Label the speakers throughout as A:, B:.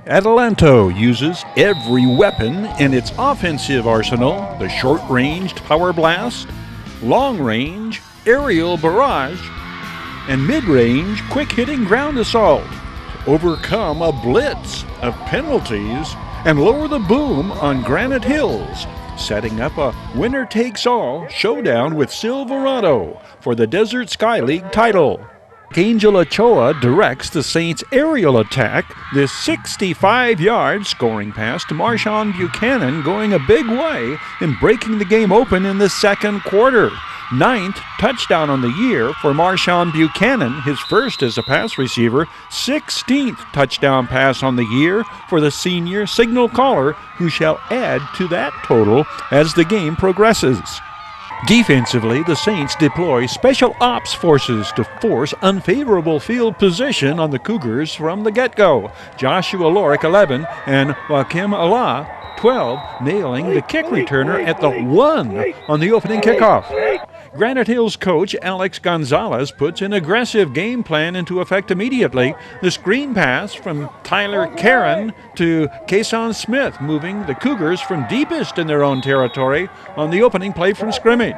A: Adelanto uses every weapon in its offensive arsenal: the short-ranged power blast, long-range aerial barrage, and mid-range quick-hitting ground assault to overcome a blitz of penalties and lower the boom on Granite Hills, setting up a winner-takes-all showdown with Silverado for the Desert Sky League title. Angelo Ochoa directs the Saints' aerial attack, this 65-yard scoring pass to Marshawn Buchanan going a big way in breaking the game open in the second quarter. 9th touchdown on the year for Marshawn Buchanan, his first as a pass receiver. 16th touchdown pass on the year for the senior signal caller, who shall add to that total as the game progresses. Defensively, the Saints deploy special ops forces to force unfavorable field position on the Cougars from the get-go. Joshua Lorick, 11, and Jakim Allah, 12, nailing the kick returner at the 1 on the opening kickoff. Granite Hills coach Alex Gonzalez puts an aggressive game plan into effect immediately. The screen pass from Tyler Karen to Kason Smith, moving the Cougars from deepest in their own territory on the opening play from scrimmage.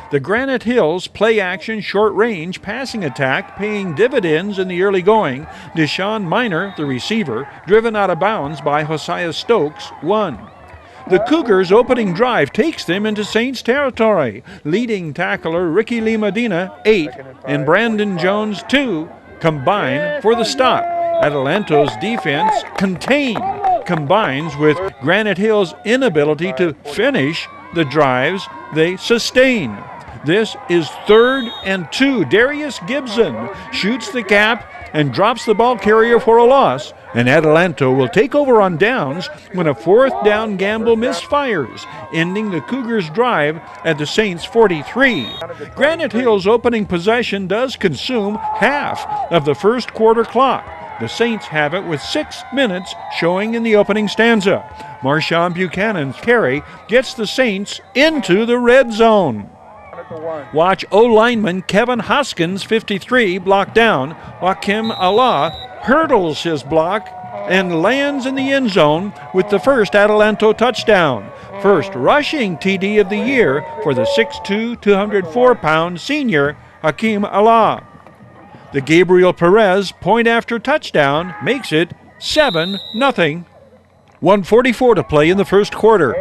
A: The Granite Hills play-action short-range passing attack paying dividends in the early going. Deshaun Miner, the receiver, driven out of bounds by Hosia Stokes, 1. The Cougars' opening drive takes them into Saints territory. Leading tackler Rickylee Medina, 8, and Brandon Jones, 2, combine for the stop. Adelanto's defense combines with Granite Hills' inability to finish the drives they sustain. This is 3rd and 2. Darius Gibson shoots the gap and drops the ball carrier for a loss, and Adelanto will take over on downs when a 4th down gamble misfires, ending the Cougars' drive at the Saints' 43. Granite Hills' opening possession does consume half of the first quarter clock. The Saints have it with 6 minutes showing in the opening stanza. Marshawn Buchanan's carry gets the Saints into the red zone. Watch O-lineman Kevin Hoskins, 53, block down. Jakim Allah hurdles his block and lands in the end zone with the first Adelanto touchdown. First rushing TD of the year for the 6'2", 204-pound senior Jakim Allah. The Gabriel Perez point-after touchdown makes it 7-0. 1:44 to play in the first quarter.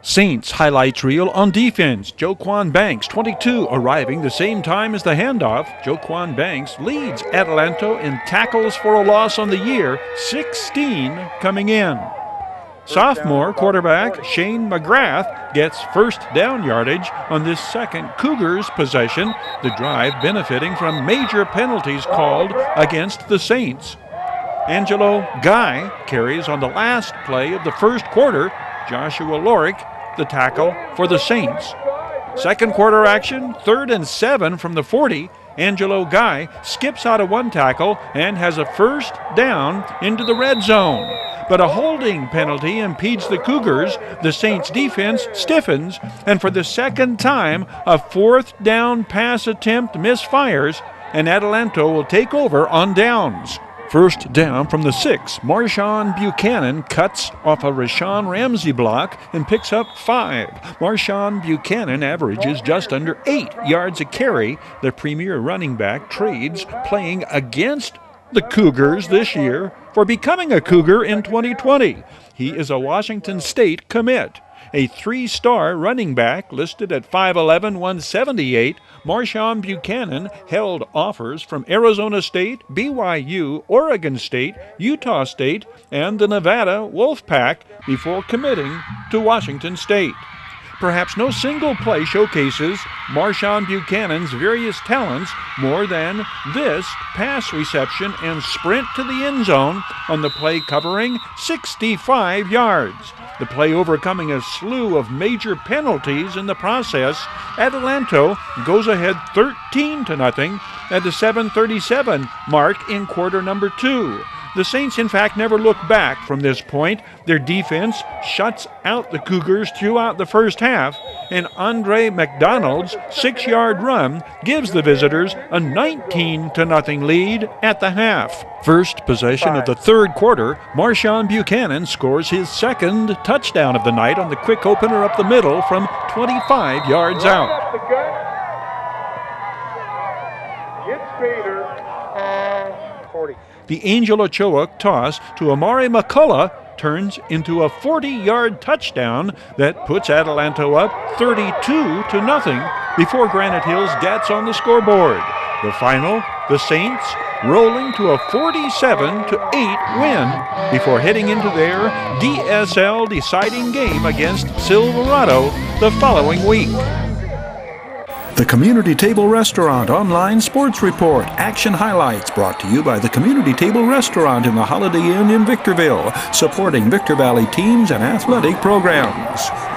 A: Saints highlights reel on defense. Joequan Banks, 22, arriving the same time as the handoff. Joequan Banks leads Adelanto in tackles for a loss on the year, 16 coming in. Sophomore quarterback Shane McGrath gets first down yardage on this second Cougars possession, the drive benefiting from major penalties called against the Saints. Angelo Guy carries on the last play of the first quarter. Joshua Lorick, the tackle for the Saints. Second quarter action, 3rd and 7 from the 40. Angelo Guy skips out of one tackle and has a first down into the red zone. But a holding penalty impedes the Cougars. The Saints defense stiffens, and for the second time, a 4th down pass attempt misfires, and Adelanto will take over on downs. First down from the 6, Marshawn Buchanan cuts off a Rashawn Ramsey block and picks up 5. Marshawn Buchanan averages just under 8 yards a carry. The premier running back trades playing against the Cougars this year for becoming a Cougar in 2020. He is a Washington State commit. A 3-star running back listed at 5'11", 178, Marshawn Buchanan held offers from Arizona State, BYU, Oregon State, Utah State, and the Nevada Wolfpack before committing to Washington State. Perhaps no single play showcases Marshawn Buchanan's various talents more than this pass reception and sprint to the end zone on the play covering 65 yards. The play overcoming a slew of major penalties in the process. Adelanto goes ahead 13-0 at the 7:37 mark in quarter number 2. The Saints, in fact, never look back from this point. Their defense shuts out the Cougars throughout the first half, and Andre McDonald's 6-yard run gives the visitors a 19-0 lead at the half. First possession of the third quarter, Marshawn Buchanan scores his second touchdown of the night on the quick opener up the middle from 25 yards out. The Angelo toss to Amari McCullough turns into a 40-yard touchdown that puts Adelanto up 32-0 before Granite Hills gets on the scoreboard. The final, the Saints rolling to a 47-8 win before heading into their DSL deciding game against Silverado the following week.
B: The Community Table Restaurant Online Sports Report. Action highlights brought to you by the Community Table Restaurant in the Holiday Inn in Victorville, supporting Victor Valley teams and athletic programs.